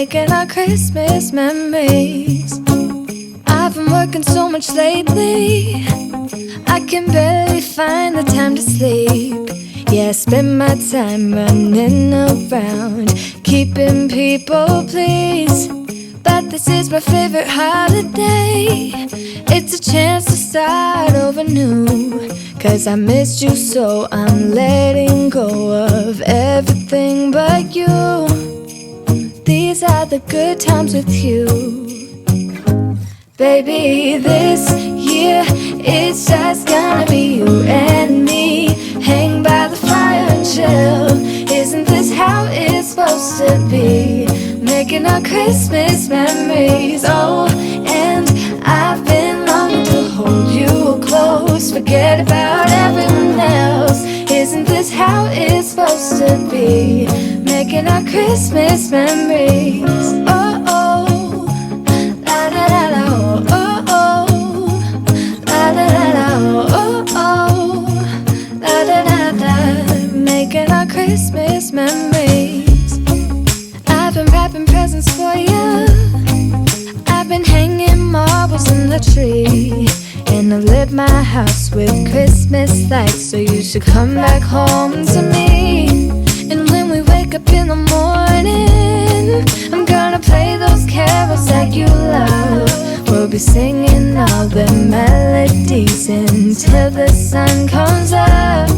making our Christmas memories. I've been working so much lately, I can barely find the time to sleep. Yeah, I spend my time running around, keeping people pleased. But this is my favorite holiday. It's a chance to start over new. 'Cause I missed you so I'm letting go of everything but you. These are the good times with you. Baby, this year it's just gonna be you and me. Hang by the fire and chill. Isn't this how it's supposed to be? Making our Christmas memories. Oh, and I've been longing to hold you close. Forget about everyone else. Isn't this how it's supposed to be? Making our Christmas memories. Oh, oh, la da da da, oh, oh, la da da da, oh, oh, la da da da. Making our Christmas memories. I've been wrapping presents for you. I've been hanging marbles in the tree, and I've lit my house with Christmas lights. So you should come back home to me. And when we wake up in the morning, I'm gonna play those carols that you love. We'll be singing all the melodies until the sun comes up.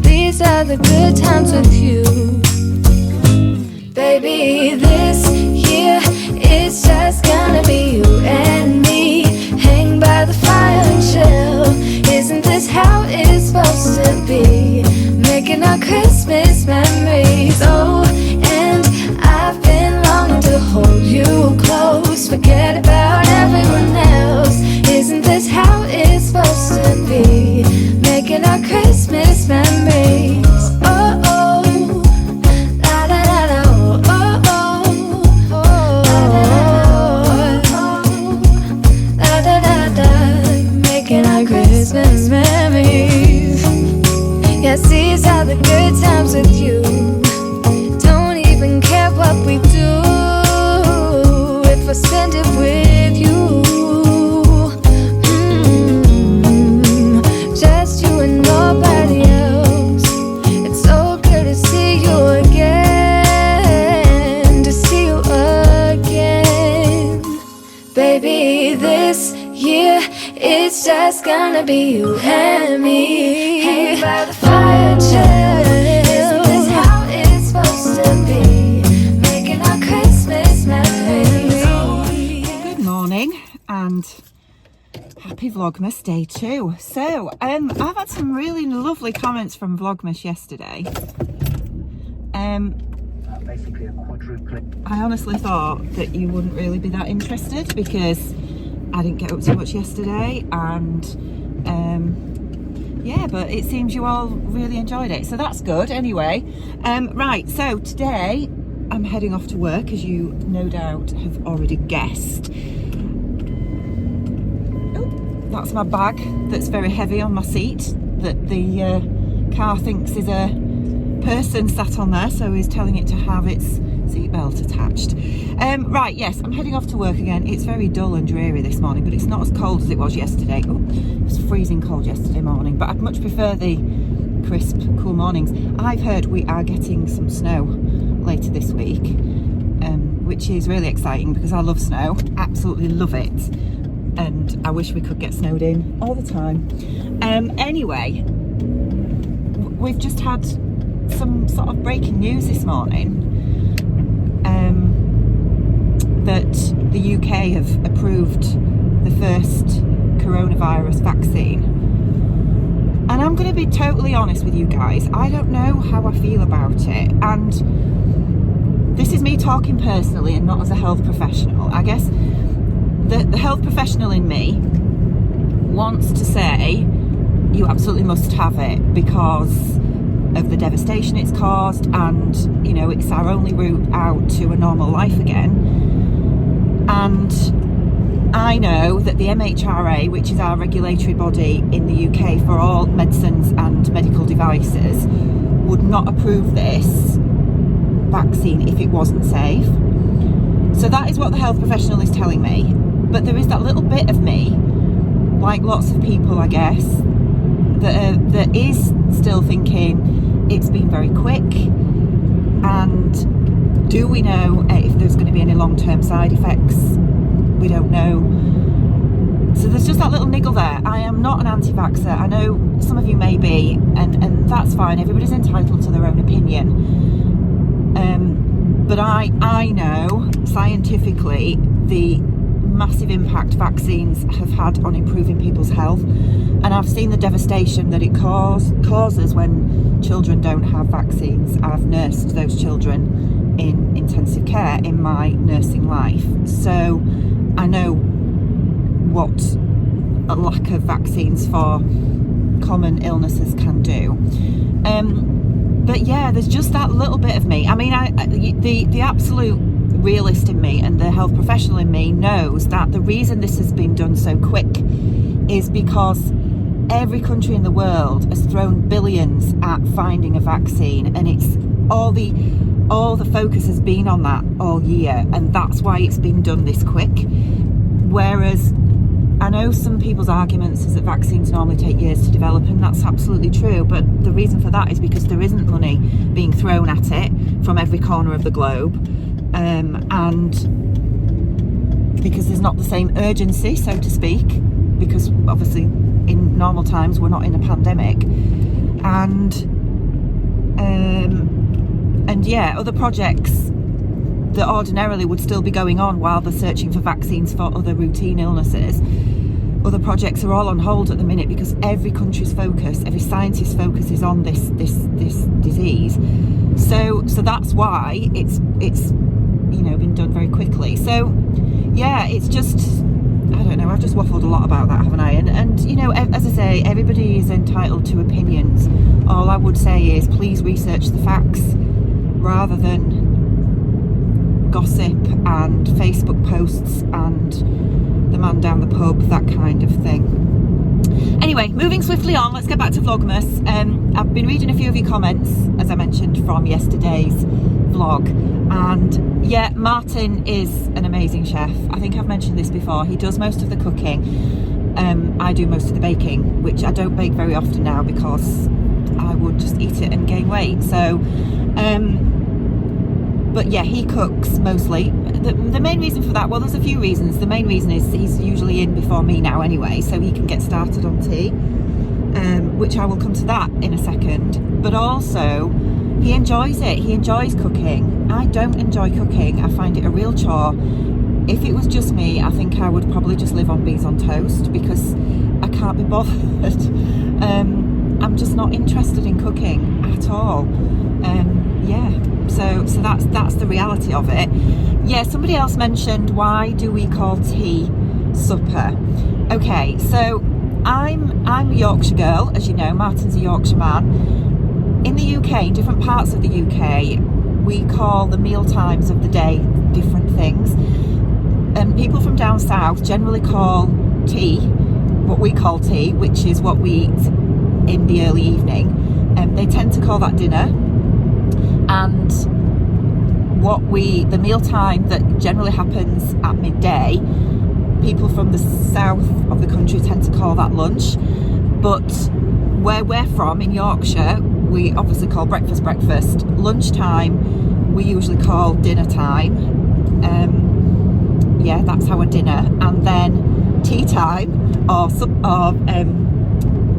These are the good times with you. Baby, this year it's just gonna be you and me. Hang by the fire and chill. Isn't this how it's supposed to be? Making our Christmas memories. Oh, and I've been longing to hold you close. Forget about everyone else. Isn't this how it's supposed to be? Making our Christmas memories. Oh, oh, la da da da, oh, oh, oh, la da da da. Making our Christmas memories. Yes, these are the good times with you. Don't even care what we do if I spend it with you. Just you and nobody else. It's so good to see you again, to see you again. Baby, this year it's just gonna be you and me. Hang by the fire and chill. Isn't this how it's supposed to be? Making our Christmas memories. Good morning and happy Vlogmas day 2. So I've had some really lovely comments from Vlogmas yesterday. Basically a quadruple. I honestly thought that you wouldn't really be that interested because I didn't get up too much yesterday, and yeah, but it seems you all really enjoyed it, so that's good. Anyway, right, so today I'm heading off to work, as you no doubt have already guessed. Oh, that's my bag that's very heavy on my seat that the car thinks is a person sat on there, so he's telling it to have its seatbelt attached. Right, yes, I'm heading off to work again. It's very dull and dreary this morning, but it's not as cold as it was yesterday. Oh, it was freezing cold yesterday morning, but I'd much prefer the crisp, cool mornings. I've heard we are getting some snow later this week, which is really exciting because I love snow, absolutely love it, and I wish we could get snowed in all the time. Anyway, we've just had some sort of breaking news this morning. That the UK have approved the first coronavirus vaccine. And I'm going to be totally honest with you guys, I don't know how I feel about it. And this is me talking personally and not as a health professional. I guess the health professional in me wants to say you absolutely must have it because of the devastation it's caused, and you know, it's our only route out to a normal life again. And I know that the MHRA, which is our regulatory body in the UK for all medicines and medical devices, would not approve this vaccine if it wasn't safe. So that is what the health professional is telling me. But there is that little bit of me, like lots of people, I guess, that is still thinking it's been very quick, and do we know if there's going to be any long-term side effects? We don't know. So there's just that little niggle there. I am not an anti-vaxxer. I know some of you may be, and that's fine. Everybody's entitled to their own opinion. But I know scientifically the massive impact vaccines have had on improving people's health, and I've seen the devastation that it causes when children don't have vaccines. I've nursed those children in intensive care in my nursing life, so I know what a lack of vaccines for common illnesses can do. But yeah, there's just that little bit of me. I mean, the absolute realist in me and the health professional in me knows that the reason this has been done so quick is because every country in the world has thrown billions at finding a vaccine, and it's all the focus has been on that all year, and that's why it's been done this quick. Whereas I know some people's arguments is that vaccines normally take years to develop, and that's absolutely true, but the reason for that is because there isn't money being thrown at it from every corner of the globe, and because there's not the same urgency, so to speak, because obviously in normal times we're not in a pandemic, and yeah, other projects that ordinarily would still be going on while they're searching for vaccines for other routine illnesses, other projects are all on hold at the minute because every country's focus, every scientist's focus is on this disease. So that's why it's been done very quickly. So yeah, it's just, I don't know, I've just waffled a lot about that, haven't I? And as I say, everybody is entitled to opinions. All I would say is please research the facts rather than gossip and Facebook posts and the man down the pub, that kind of thing. Anyway, moving swiftly on, let's get back to Vlogmas. I've been reading a few of your comments, as I mentioned, from yesterday's vlog, and yeah, Martin is an amazing chef. I think I've mentioned this before. He does most of the cooking. I do most of the baking, which I don't bake very often now because I would just eat it and gain weight. So but yeah, he cooks mostly. The main reason for that, well, there's a few reasons. The main reason is he's usually in before me now anyway, so he can get started on tea, which I will come to that in a second. But also, he enjoys it. He enjoys cooking. I don't enjoy cooking. I find it a real chore. If it was just me, I think I would probably just live on beans on toast because I can't be bothered. I'm just not interested in cooking at all. Yeah, so that's the reality of it. Yeah, somebody else mentioned, why do we call tea supper? Okay, so I'm a Yorkshire girl, as you know. Martin's a Yorkshire man. In the UK, in different parts of the UK, we call the meal times of the day different things. People from down south generally call tea what we call tea, which is what we eat in the early evening. They tend to call that dinner. And the meal time that generally happens at midday, people from the south of the country tend to call that lunch. But where we're from, in Yorkshire, we obviously call breakfast. Lunchtime, we usually call dinner time. Yeah, that's our dinner. And then tea time or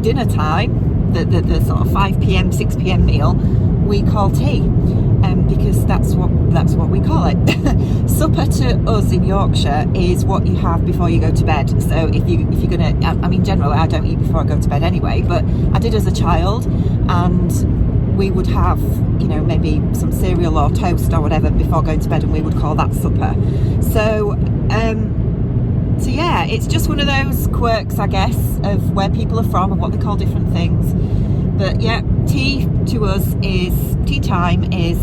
dinner time, the sort of 5 p.m, 6 p.m. meal, we call tea, because that's what we call it. Supper to us in Yorkshire is what you have before you go to bed. So if you're gonna, I mean, generally I don't eat before I go to bed anyway, but I did as a child, and we would have, maybe some cereal or toast or whatever before going to bed, and we would call that supper. So yeah, it's just one of those quirks, I guess, of where people are from and what they call different things. But yeah, tea to us is, tea time is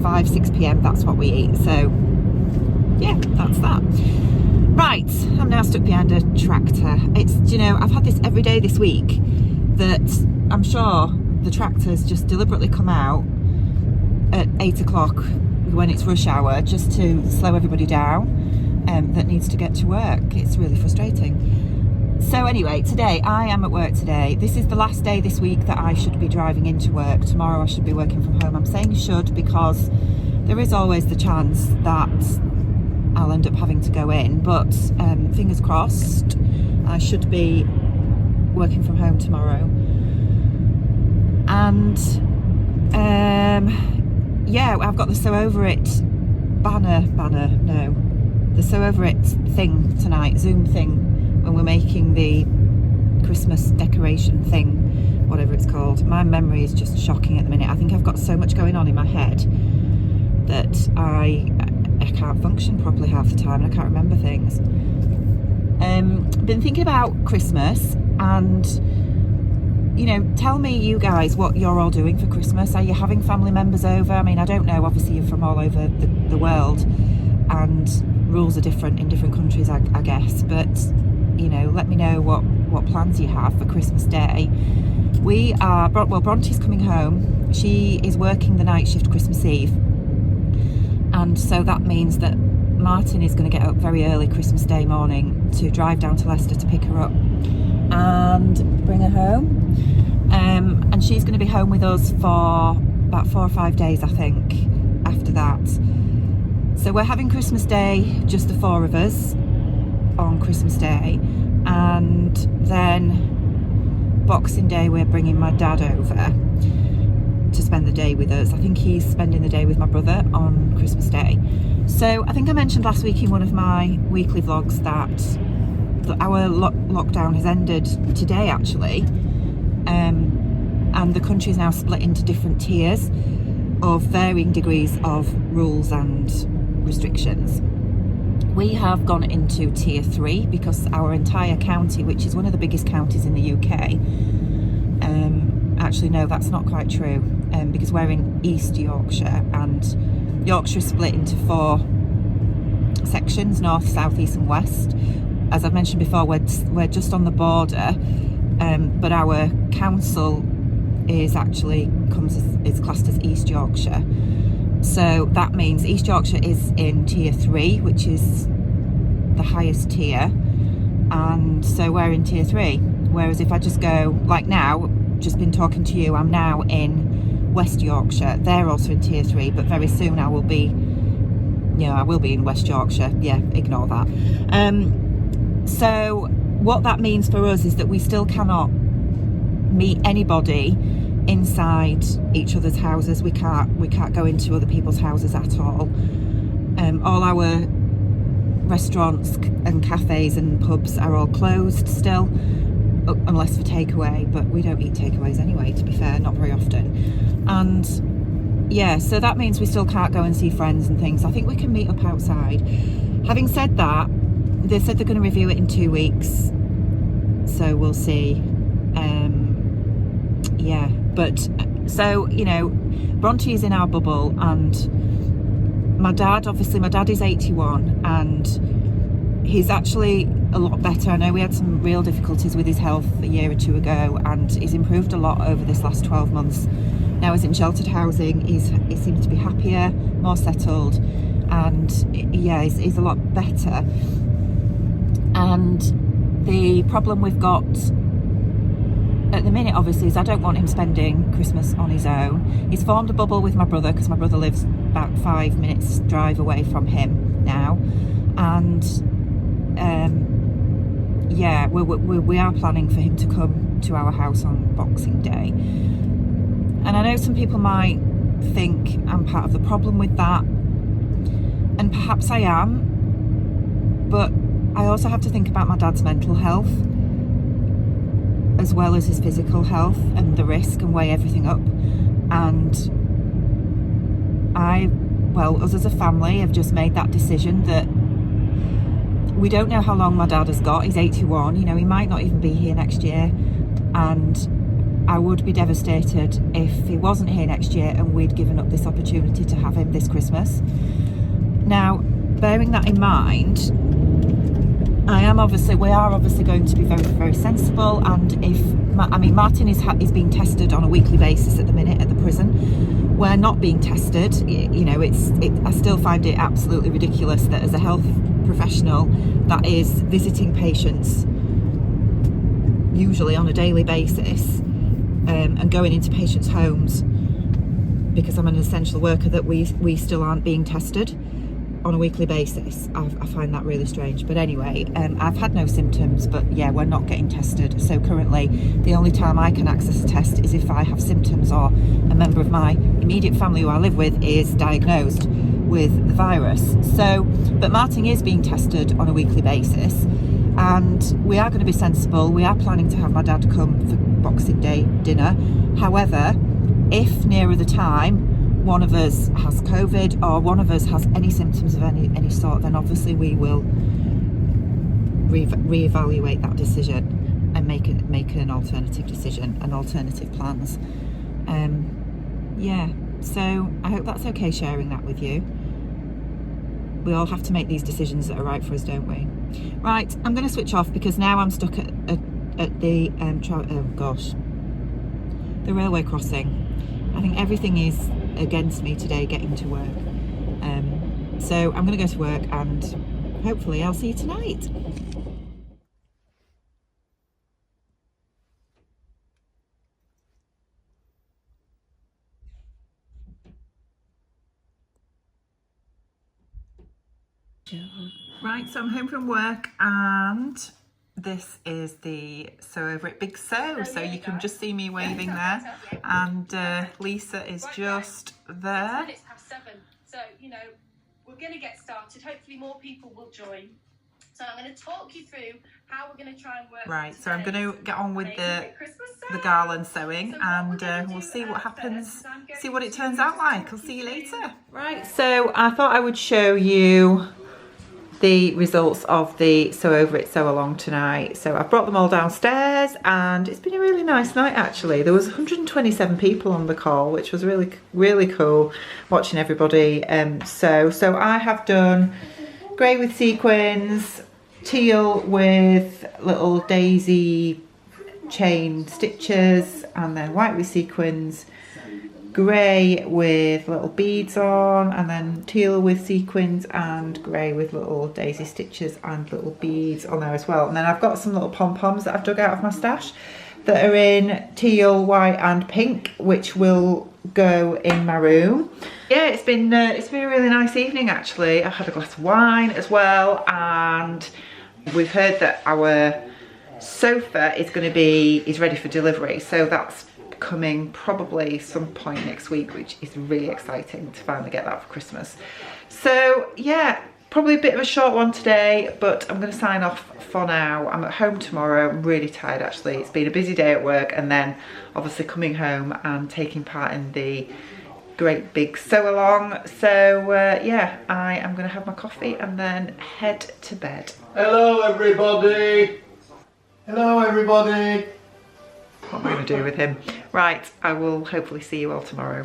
5, 6 p.m, that's what we eat. So yeah, that's that. Right, I'm now stuck behind a tractor. It's, I've had this every day this week, that I'm sure the tractors just deliberately come out at 8 o'clock when it's rush hour, just to slow everybody down that needs to get to work. It's really frustrating. So anyway, today I am at work today. This is the last day this week that I should be driving into work. Tomorrow I should be working from home. I'm saying should because there is always the chance that I'll end up having to go in, but fingers crossed, I should be working from home tomorrow. And yeah, I've got the So Over It the So Over It thing tonight, Zoom thing, when we're making the Christmas decoration thing, whatever it's called. My memory is just shocking at the minute. I think I've got so much going on in my head that I can't function properly half the time, and I can't remember things. Been thinking about Christmas, and you know, tell me, you guys, what you're all doing for Christmas. Are you having family members over? I mean, I don't know, obviously you're from all over the world and rules are different in different countries, I guess, but you know, let me know what plans you have for Christmas Day. We are, well, Bronte's coming home. She is working the night shift Christmas Eve, and so that means that Martin is going to get up very early Christmas Day morning to drive down to Leicester to pick her up and bring her home. And she's going to be home with us for about 4 or 5 days, I think, after that. So we're having Christmas Day, just the 4 of us on Christmas Day, and then Boxing Day we're bringing my dad over to spend the day with us. I think he's spending the day with my brother on Christmas Day. So I think I mentioned last week in one of my weekly vlogs that our lockdown has ended today, actually, and the country is now split into different tiers of varying degrees of rules and restrictions. We have gone into tier 3 because our entire county, which is one of the biggest counties in the UK, actually no, that's not quite true, because we're in East Yorkshire, and Yorkshire is split into 4 sections: north, south, east and west. As I've mentioned before, we're just on the border, but our council is classed as East Yorkshire. So that means East Yorkshire is in tier 3, which is the highest tier, and so we're in tier 3. Whereas if I just go, like now, just been talking to you, I'm now in West Yorkshire. They're also in tier 3, but very soon I will be in West Yorkshire. Yeah, ignore that. So what that means for us is that we still cannot meet anybody inside each other's houses. We can't go into other people's houses at all. All our restaurants and cafes and pubs are all closed still, unless for takeaway, but we don't eat takeaways anyway, to be fair, not very often. And yeah, so that means we still can't go and see friends and things. I think we can meet up outside. Having said that, they said they're going to review it in 2 weeks, so we'll see. Yeah, but so, you know, Bronte is in our bubble, and my dad is 81, and he's actually a lot better. I know we had some real difficulties with his health a year or 2 ago, and he's improved a lot over this last 12 months. Now he's in sheltered housing. He seems to be happier, more settled, and yeah, he's a lot better. And the problem we've got at the minute, obviously, is I don't want him spending Christmas on his own. He's formed a bubble with my brother, because my brother lives about 5 minutes drive away from him now, and yeah, we are planning for him to come to our house on Boxing Day. And I know some people might think I'm part of the problem with that, and perhaps I am, but I also have to think about my dad's mental health as well as his physical health and the risk, and weigh everything up. And us as a family have just made that decision that we don't know how long my dad has got. He's 81, you know, he might not even be here next year, and I would be devastated if he wasn't here next year and we'd given up this opportunity to have him this Christmas. Now, bearing that in mind, we are obviously going to be very, very sensible. And Martin is being tested on a weekly basis at the minute at the prison, we're not being tested. You know, I still find it absolutely ridiculous that as a health professional that is visiting patients usually on a daily basis and going into patients' homes, because I'm an essential worker, that we still aren't being tested on a weekly basis. I find that really strange. But anyway, I've had no symptoms, but yeah, we're not getting tested. So currently the only time I can access a test is if I have symptoms or a member of my immediate family who I live with is diagnosed with the virus. So, but Martin is being tested on a weekly basis, and we are going to be sensible. We are planning to have my dad come for Boxing Day dinner. However, if nearer the time one of us has COVID or one of us has any symptoms of any sort, then obviously we will reevaluate that decision and make an alternative decision and alternative plans. Yeah, so I hope that's okay sharing that with you. We all have to make these decisions that are right for us, don't we? Right, I'm going to switch off because now I'm stuck at the the railway crossing. I think everything is against me today getting to work. So I'm going to go to work and hopefully I'll see you tonight. Right, so I'm home from work and this is the Sew Over It Big Sew. So you can just see me waving there, and Lisa is just there. 7. So, you know, we're going to get started. Hopefully more people will join. So I'm going to talk you through how we're going to try and work. Right, so I'm going to get on with the garland sewing, and we'll see what happens, see what it turns out like. I'll see you later. Right, so I thought I would show you the results of the Sew Over It Sew Along tonight. So I've brought them all downstairs and it's been a really nice night actually. There was 127 people on the call, which was really cool watching everybody sew. So I have done grey with sequins, teal with little daisy chain stitches, and then white with sequins, grey with little beads on, and then teal with sequins, and grey with little daisy stitches and little beads on there as well. And then I've got some little pom-poms that I've dug out of my stash that are in teal, white and pink, which will go in my room. Yeah, it's been a really nice evening actually. I've had a glass of wine as well, and we've heard that our sofa is ready for delivery, so that's coming probably some point next week, which is really exciting to finally get that for Christmas. So yeah, probably a bit of a short one today, but I'm going to sign off for now. I'm at home tomorrow. I'm really tired actually. It's been a busy day at work, and then obviously coming home and taking part in the great big sew along. So yeah, I am going to have my coffee and then head to bed. Hello everybody! Hello everybody! What am I going to do with him? Right, I will hopefully see you all tomorrow.